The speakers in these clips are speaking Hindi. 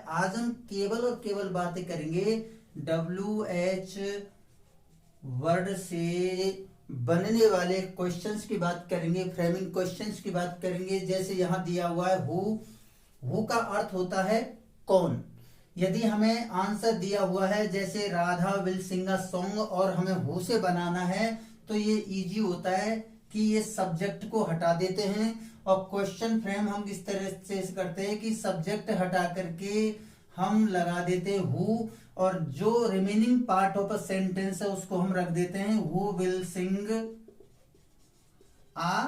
आज हम केवल और केवल बातें करेंगे WH वर्ड से बनने वाले क्वेश्चंस की बात करेंगे, फ्रेमिंग क्वेश्चंस की बात करेंगे। जैसे यहाँ दिया हुआ है हु का अर्थ होता है कौन। यदि हमें आंसर दिया हुआ है जैसे Radha will sing a song और हमें हु से बनाना है तो ये इजी होता है कि ये सब्जेक्ट को हटा देते हैं और क्वेश्चन फ्रेम हम इस तरह से करते हैं कि सब्जेक्ट हटा करके हम लगा देते हैं हु और जो remaining part of a sentence है उसको हम रख देते हैं who will sing uh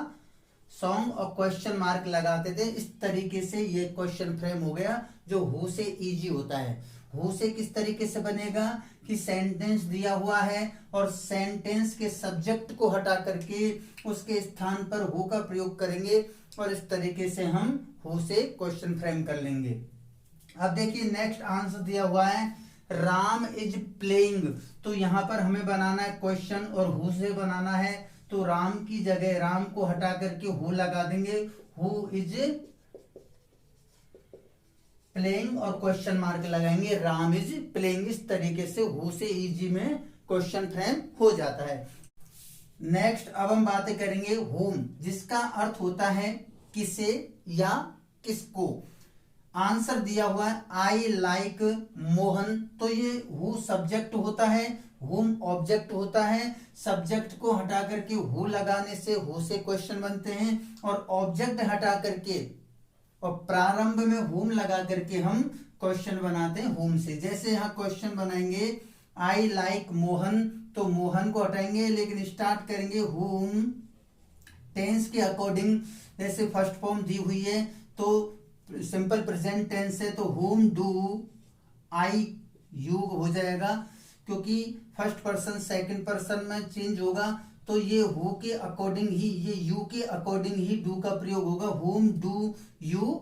song और क्वेश्चन मार्क लगाते थे। इस तरीके से ये क्वेश्चन फ्रेम हो गया जो हु से इजी होता है। हु से किस तरीके से बनेगा कि सेंटेंस दिया हुआ है और सेंटेंस के सब्जेक्ट को हटा करके उसके स्थान पर हु का प्रयोग करेंगे और इस तरीके से हम हु से क्वेश्चन फ्रेम कर लेंगे। अब देखिए नेक्स्ट आंसर दिया हुआ है राम इज प्लेइंग, तो यहां पर हमें बनाना है क्वेश्चन और हु से बनाना है तो राम की जगह राम को हटा करके हु लगा देंगे, हु इज प्लेइंग और क्वेश्चन मार्क लगाएंगे राम इज प्लेइंग। इस तरीके से हु से इजी में क्वेश्चन फ्रेम हो जाता है। नेक्स्ट अब हम बातें करेंगे होम, जिसका अर्थ होता है किसे या किसको। आंसर दिया हुआ है आई लाइक मोहन, तो ये हु सब्जेक्ट होता है, हुम ऑब्जेक्ट होता है। सब्जेक्ट को हटा करके हु लगाने से हु से क्वेश्चन बनते हैं और ऑब्जेक्ट हटा करके और प्रारंभ में हुम लगा करके हम क्वेश्चन बनाते हैं हुम से। जैसे यहाँ क्वेश्चन बनाएंगे आई लाइक मोहन, तो मोहन को हटाएंगे लेकिन स्टार्ट करेंगे हुम टेंस के अकॉर्डिंग। जैसे फर्स्ट फॉर्म दी हुई है तो सिंपल प्रेजेंट टेंस है तो हुम डू आई यू हो जाएगा, क्योंकि फर्स्ट पर्सन सेकंड पर्सन में चेंज होगा तो ये हु के अकॉर्डिंग ही, ये यू के अकॉर्डिंग ही डू का प्रयोग होगा। हुम डू यू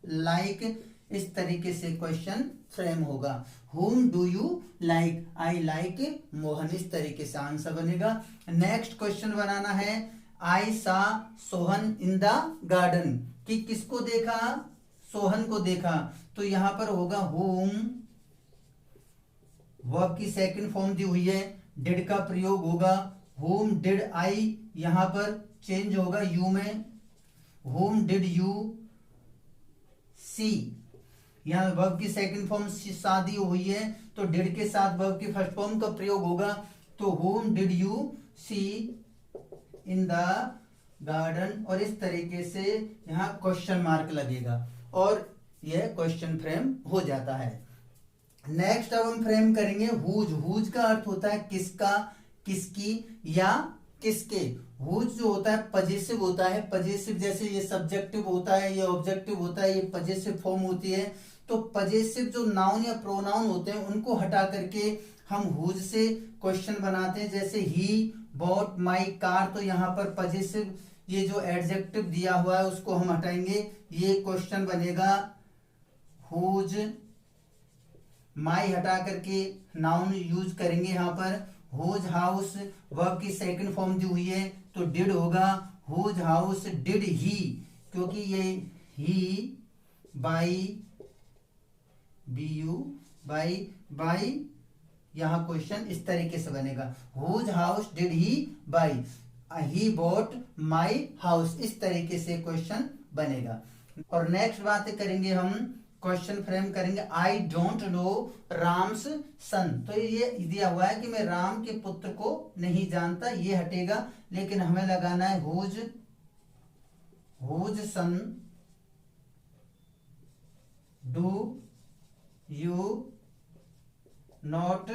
लाइक, इस तरीके से क्वेश्चन फ्रेम होगा। हुम do you like, I like Mohan, इस तरीके से आंसर बनेगा। नेक्स्ट क्वेश्चन बनाना है आई सा सोहन इन द गार्डन, कि किसको देखा, सोहन को देखा, तो यहां पर होगा हुम, वर्ब की सेकंड फॉर्म दी हुई है, डिड का प्रयोग होगा। हुम डिड आई यहां पर चेंज होगा यू में, हुम डिड यू सी, यहां वर्ब की सेकंड फॉर्म सा दी हुई है तो डिड के साथ वर्ब की फर्स्ट फॉर्म का प्रयोग होगा, तो whom did you see in the garden, और इस तरीके से यहां क्वेश्चन मार्क लगेगा और यह क्वेश्चन फ्रेम हो जाता है। नेक्स्ट अब हम फ्रेम करेंगे हुज। हुज का अर्थ होता है किसका, किसकी या किसके। हुज जो होता है पजेसिव होता है, पजेसिव जैसे ये सब्जेक्टिव होता है, ये ऑब्जेक्टिव होता है, ये पजेसिव फॉर्म होती है। तो पजेसिव जो नाउन या प्रोनाउन होते हैं उनको हटा करके हम हुज से क्वेश्चन बनाते हैं। जैसे ही बॉट माई कार, तो यहाँ पर पजेसिव ये जो एडजेक्टिव दिया हुआ है उसको हम हटाएंगे, ये क्वेश्चन बनेगा हुज। माई हटा करके नाउन यूज करेंगे यहाँ पर हुज हाउस, वर्ब की सेकंड फॉर्म दी हुई है तो डिड होगा, हुज हाउस डिड ही, क्योंकि ये he buy B U Y यहाँ क्वेश्चन इस तरीके से बनेगा whose house did he buy, he bought my house, इस तरीके से क्वेश्चन बनेगा। और नेक्स्ट बात करेंगे हम, क्वेश्चन फ्रेम करेंगे आई डोंट नो राम्स सन, तो ये दिया हुआ है कि मैं राम के पुत्र को नहीं जानता, ये हटेगा, लेकिन हमें लगाना है whose son do you not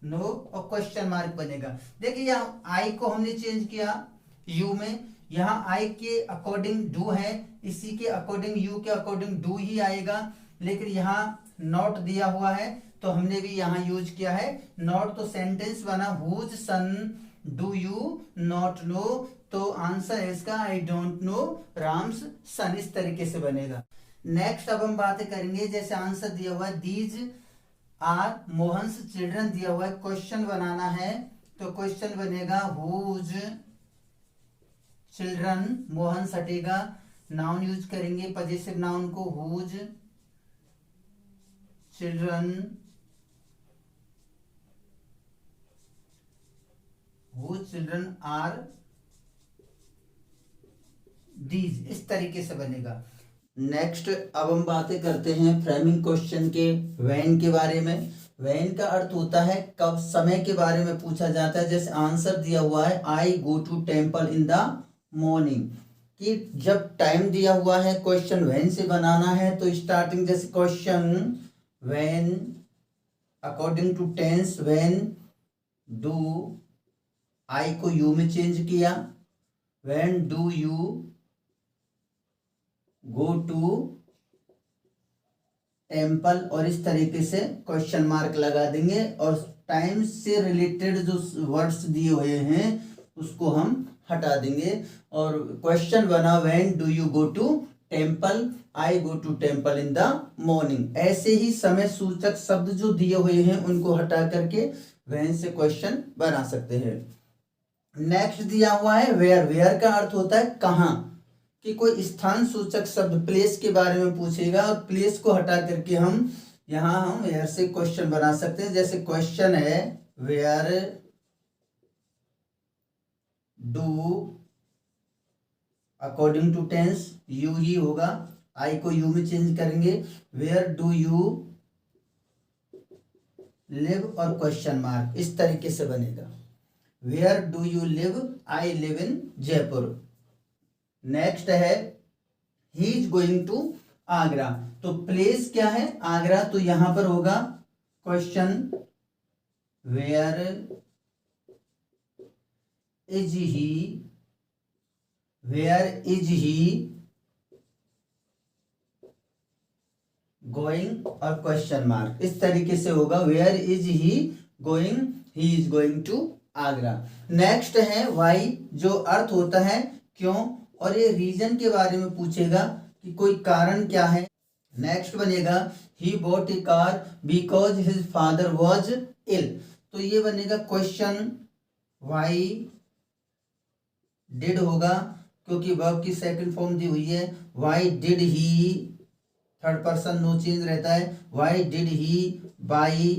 know, और क्वेश्चन मार्क बनेगा। देखिए यहाँ आई को हमने चेंज किया यू में, यहाँ आई के अकॉर्डिंग डू है, इसी के अकॉर्डिंग यू के अकॉर्डिंग डू ही आएगा, लेकिन यहाँ नॉट दिया हुआ है तो हमने भी यहाँ यूज किया है नॉट, तो सेंटेंस बना whose son do you not know, तो आंसर है इसका I don't know Ram's son, इस तरीके से बनेगा। नेक्स्ट अब हम बातें करेंगे, जैसे आंसर दिया हुआ है दीज आर मोहन्स चिल्ड्रन दिया हुआ है, क्वेश्चन बनाना है तो क्वेश्चन बनेगा हुज चिल्ड्रन, मोहन हटेगा, नाउन यूज करेंगे पजेसिव नाउन को हुज चिल्ड्रन आर दीज, इस तरीके से बनेगा। नेक्स्ट अब हम बातें करते हैं फ्रेमिंग क्वेश्चन के व्हेन के बारे में। व्हेन का अर्थ होता है कब, समय के बारे में पूछा जाता है। जैसे आंसर दिया हुआ है I go to temple in the morning, कि जब टाइम दिया हुआ है क्वेश्चन व्हेन से बनाना है तो स्टार्टिंग जैसे question when according to tense when do, I को यू में चेंज किया, when do you go to temple, और इस तरीके से क्वेश्चन मार्क लगा देंगे और टाइम से रिलेटेड जो वर्ड्स दिए हुए हैं उसको हम हटा देंगे और क्वेश्चन बना when do you go to temple, I go to temple in the morning. ऐसे ही समय सूचक शब्द जो दिए हुए हैं उनको हटा करके व्हेन से क्वेश्चन बना सकते हैं। नेक्स्ट दिया हुआ है वेयर। वेयर का अर्थ होता है कहाँ, कि कोई स्थान सूचक शब्द प्लेस के बारे में पूछेगा और प्लेस को हटा करके हम यहाँ हम वेयर से क्वेश्चन बना सकते हैं। जैसे क्वेश्चन है where do, according to tense you ही होगा, आई को यू में चेंज करेंगे, वेयर डू यू लिव और क्वेश्चन मार्क, इस तरीके से बनेगा। Where do you live, I live in Jaipur. Next है he is going to Agra, तो प्लेस क्या है आगरा, तो यहां पर होगा question where is he, where is he going और क्वेश्चन मार्क, इस तरीके से होगा where is he going, he is going to Agra. Next है वाई, जो अर्थ होता है क्यों, और ये रीजन के बारे में पूछेगा कि कोई कारण क्या है। नेक्स्ट बनेगा he bought a car because his father was ill, तो ये बनेगा क्वेश्चन वाई डिड होगा, क्योंकि वर्ब की सेकंड फॉर्म दी हुई है। Why did he, third person no change रहता है, why did he buy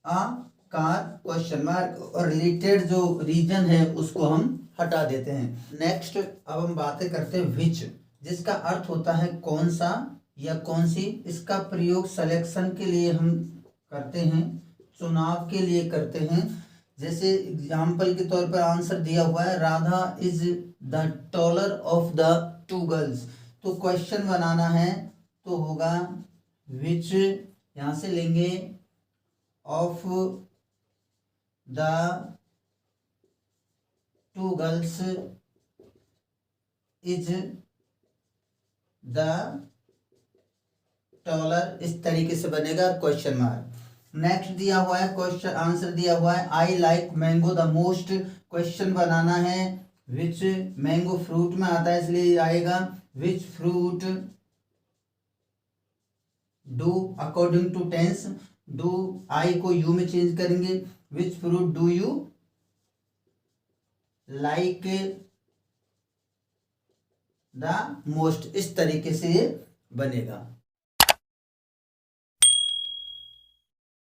a car, question mark, और रिलेटेड जो रीजन है उसको हम हटा देते हैं। नेक्स्ट अब हम बातें करते हैं विच, जिसका अर्थ होता है कौन सा या कौन सी। इसका प्रयोग सिलेक्शन के लिए हम करते हैं, चुनाव के लिए करते हैं। जैसे एग्जाम्पल के तौर पर आंसर दिया हुआ है Radha is the taller of the two girls, तो क्वेश्चन बनाना है तो होगा विच, यहां से लेंगे of the two girls is the taller, इस तरीके से बनेगा क्वेश्चन मार्क। नेक्स्ट दिया हुआ है क्वेश्चन, आंसर दिया हुआ है I like mango the most, question बनाना है विच, मैंगो फ्रूट में आता है इसलिए आएगा which fruit do, according to tense do, I को यू में चेंज करेंगे, which fruit do you like the most, इस तरीके से ये बनेगा।